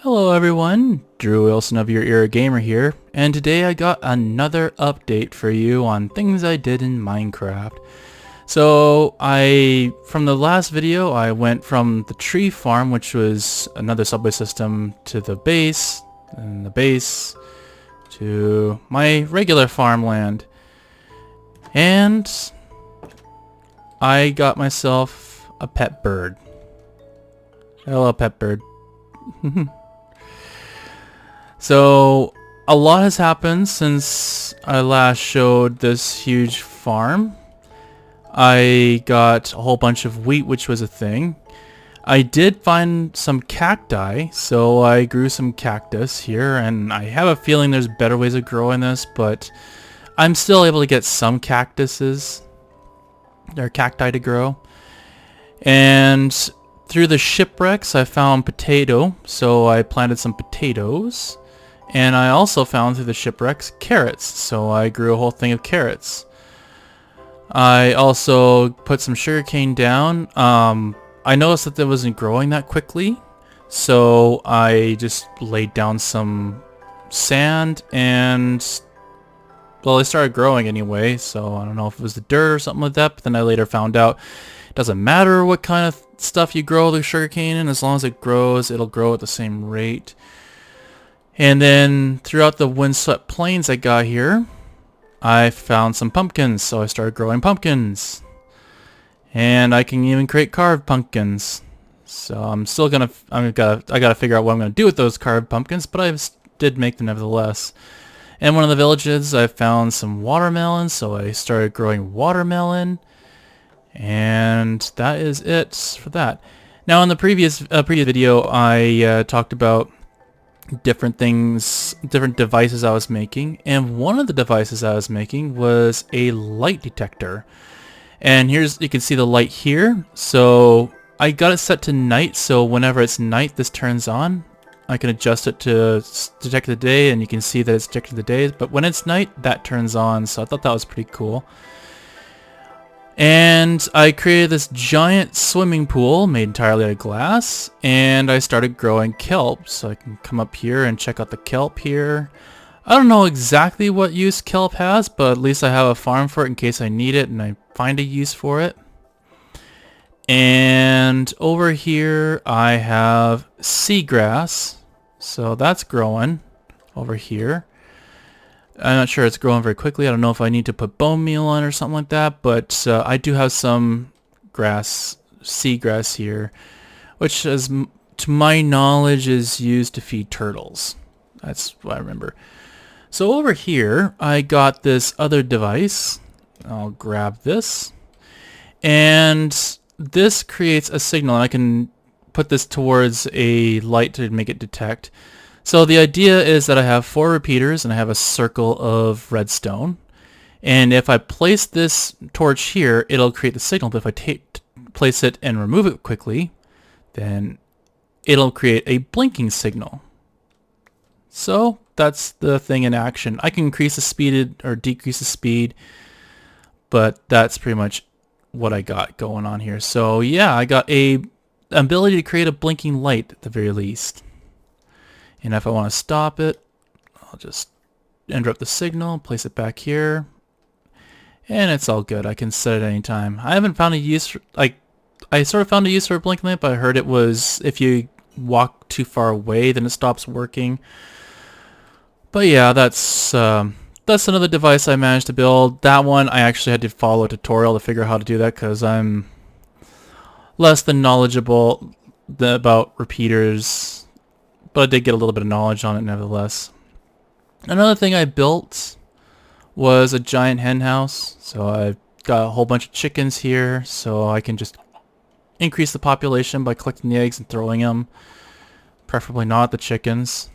Hello everyone, Drew Wilson of Your Era Gamer here, and today I got another update for you on things I did in Minecraft. So from the last video, I went from the tree farm, which was another subway system, to the base, and the base to my regular farmland. And I got myself a pet bird. Hello, pet bird. So a lot has happened since I last showed this huge farm. I got a whole bunch of wheat, which was a thing. I did find some cacti, so I grew some cactus here, and I have a feeling there's better ways of growing this, but I'm still able to get some cactuses, or cacti to grow. And through the shipwrecks I found potato, so I planted some potatoes. And I also found through the shipwrecks carrots, so I grew a whole thing of carrots. I also put some sugarcane down. I noticed that it wasn't growing that quickly, so I just laid down some sand and, well, it started growing anyway, so I don't know if it was the dirt or something like that, but then I later found out it doesn't matter what kind of stuff you grow the sugarcane in, as long as it grows, it'll grow at the same rate. And then throughout the windswept plains I got here, I found some pumpkins, so I started growing pumpkins. And I can even create carved pumpkins. So I'm still gonna, I gotta figure out what I'm gonna do with those carved pumpkins, but I did make them nevertheless. In one of the villages I found some watermelons, so I started growing watermelon. And that is it for that. Now in the previous video I talked about different things, different devices I was making, and one of the devices I was making was a light detector. And here's, you can see the light here. So I got it set to night, so whenever it's night this turns on. I can adjust it to detect the day, and you can see that it's detecting the day, but when it's night that turns on, so I thought that was pretty cool. And I created this giant swimming pool made entirely out of glass, and I started growing kelp, so I can come up here and check out the kelp here. I don't know exactly what use kelp has, but at least I have a farm for it in case I need it and I find a use for it. And over here I have seagrass, so that's growing over here. I'm not sure it's growing very quickly. I don't know if I need to put bone meal on or something like that, but I do have some grass, seagrass here, which is, to my knowledge, is used to feed turtles. That's what I remember. So over here, I got this other device. I'll grab this. And this creates a signal. I can put this towards a light to make it detect. So the idea is that I have 4 repeaters and I have a circle of redstone. And if I place this torch here, it'll create the signal. But if I place it and remove it quickly, then it'll create a blinking signal. So that's the thing in action. I can increase the speed or decrease the speed, but that's pretty much what I got going on here. So yeah, I got a ability to create a blinking light at the very least. And if I want to stop it, I'll just interrupt the signal, place it back here, and it's all good. I can set it anytime. I haven't found a use for, like, I sort of found a use for a blinking lamp, but I heard it was if you walk too far away, then it stops working. But yeah, that's another device I managed to build. That one I actually had to follow a tutorial to figure out how to do that because I'm less than knowledgeable about repeaters. But I did get a little bit of knowledge on it nevertheless. Another thing I built was a giant hen house. So I've got a whole bunch of chickens here, so I can just increase the population by collecting the eggs and throwing them. Preferably not the chickens.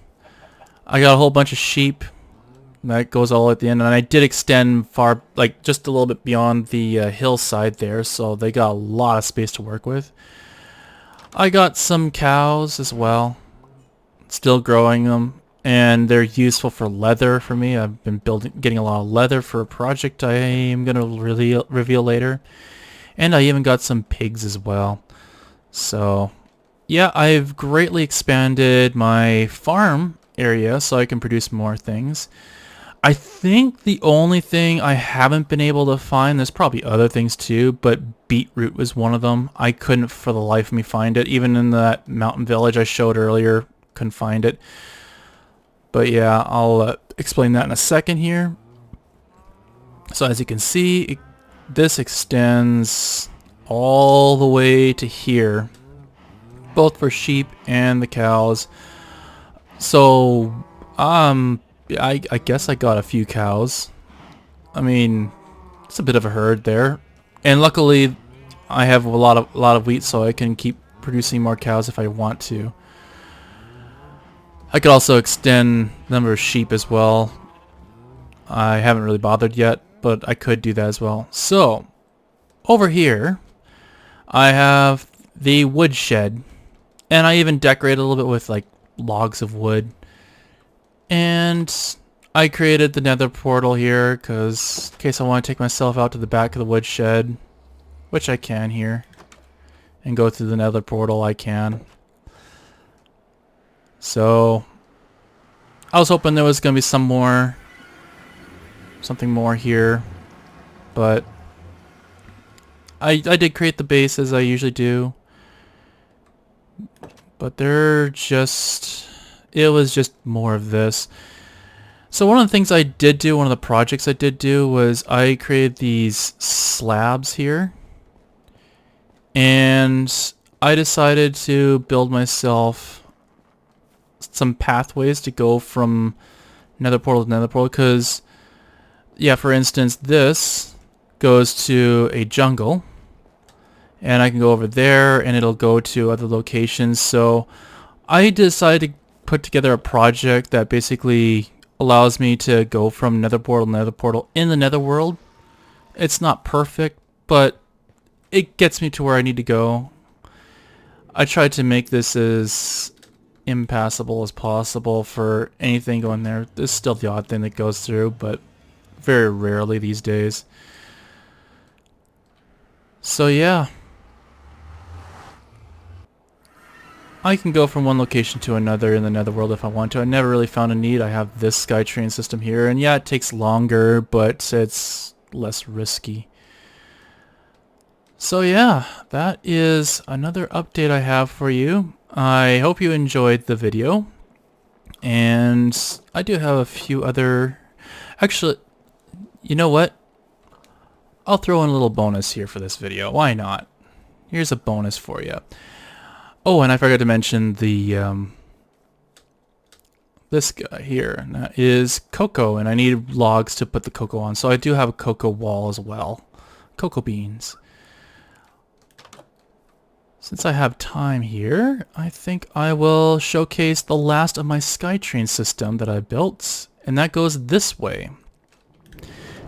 I got a whole bunch of sheep. That goes all at the end, and I did extend far, like just a little bit beyond the hillside there, so they got a lot of space to work with. I got some cows as well. Still growing them, and they're useful for leather for me. I've been getting a lot of leather for a project I am going to reveal later. And I even got some pigs as well. So yeah, I've greatly expanded my farm area so I can produce more things. I think the only thing I haven't been able to find, there's probably other things too, but beetroot was one of them. I couldn't for the life of me find it. Even in that mountain village I showed earlier, couldn't find it. But yeah, I'll explain that in a second here. So as you can see, this extends all the way to here, both for sheep and the cows. So, I guess I got a few cows. I mean, it's a bit of a herd there, and luckily, I have a lot of wheat, so I can keep producing more cows if I want to. I could also extend the number of sheep as well. I haven't really bothered yet, but I could do that as well. So, over here, I have the woodshed, and I even decorated a little bit with like logs of wood. And I created the nether portal here because in case I want to take myself out to the back of the woodshed, which I can here, and go through the nether portal, I can. So I was hoping there was going to be something more here, but I did create the base as I usually do, but it was just more of this. So one of the things I did do, one of the projects I did do, was I created these slabs here, and I decided to build myself some pathways to go from nether portal to nether portal, because yeah, for instance, this goes to a jungle, and I can go over there and it'll go to other locations. So I decided to put together a project that basically allows me to go from nether portal in the netherworld. It's not perfect, but it gets me to where I need to go. I tried to make this as impassable as possible for anything going there. There's still the odd thing that goes through, but very rarely these days. So yeah, I can go from one location to another in the netherworld if I want to. I never really found a need. I have this sky train system here, and yeah, it takes longer, but it's less risky. So yeah, that is another update I have for you. I hope you enjoyed the video, and I do have a few other... Actually, you know what? I'll throw in a little bonus here for this video. Why not? Here's a bonus for you. Oh, and I forgot to mention the this guy here. And that is cocoa, and I need logs to put the cocoa on. So I do have a cocoa wall as well. Cocoa beans. Since I have time here, I think I will showcase the last of my SkyTrain system that I built, and that goes this way.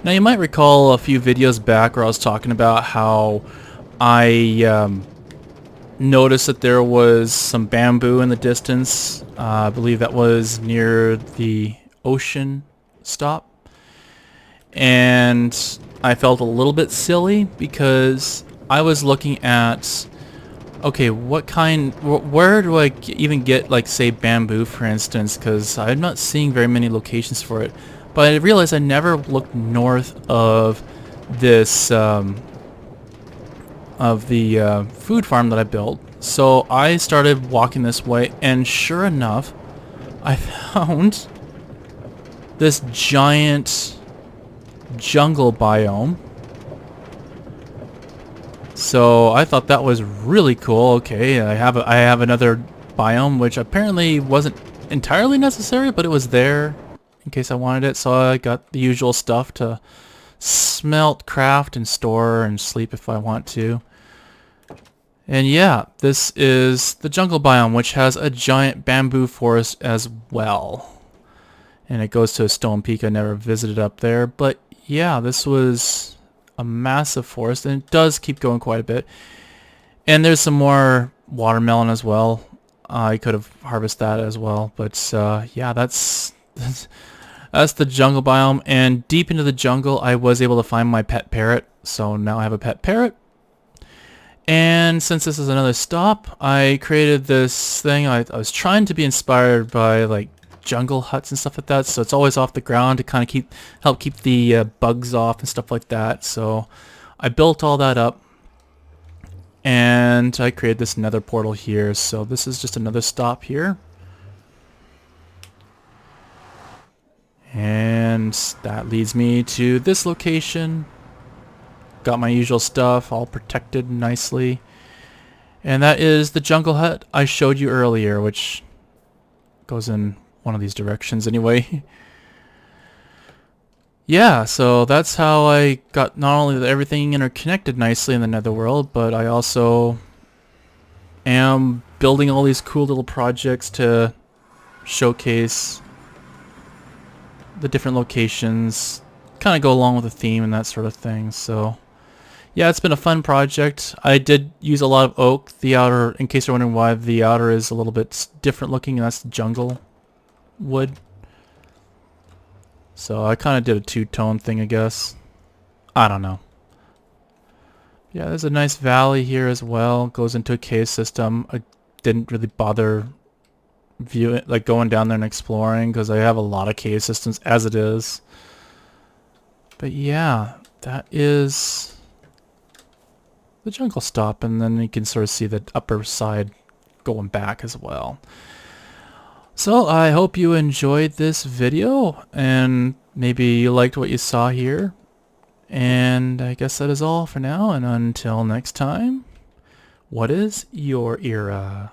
Now you might recall a few videos back where I was talking about how I noticed that there was some bamboo in the distance. I believe that was near the ocean stop. And I felt a little bit silly because I was looking at, okay, where do I even get, like, say, bamboo, for instance, because I'm not seeing very many locations for it. But I realized I never looked north of this, food farm that I built. So I started walking this way, and sure enough, I found this giant jungle biome. So I thought that was really cool. Okay, I have another biome which apparently wasn't entirely necessary, but it was there in case I wanted it. So I got the usual stuff to smelt, craft, and store and sleep if I want to. And yeah, this is the jungle biome, which has a giant bamboo forest as well. And it goes to a stone peak. I never visited up there, but yeah, this was a massive forest, and it does keep going quite a bit. And there's some more watermelon as well. I could have harvested that as well, but yeah, that's the jungle biome. And deep into the jungle, I was able to find my pet parrot. So now I have a pet parrot. And since this is another stop, I created this thing. I was trying to be inspired by like jungle huts and stuff like that, so it's always off the ground to kind of help keep the bugs off and stuff like that. So I built all that up, and I created this nether portal here. So this is just another stop here. And that leads me to this location. Got my usual stuff all protected nicely. And that is the jungle hut I showed you earlier, which goes in one of these directions anyway. Yeah, so that's how I got not only everything interconnected nicely in the netherworld, but I also am building all these cool little projects to showcase the different locations, kind of go along with the theme and that sort of thing. So yeah, it's been a fun project. I did use a lot of oak. The outer, in case you're wondering why the outer is a little bit different looking, and that's the jungle wood. So I kind of did a two-tone thing, I guess. I don't know. Yeah, there's a nice valley here as well. Goes into a cave system. I didn't really bother going down there and exploring because I have a lot of cave systems as it is. But yeah, that is the jungle stop, and then you can sort of see the upper side going back as well. So I hope you enjoyed this video and maybe you liked what you saw here. And I guess that is all for now, and until next time, what is your era?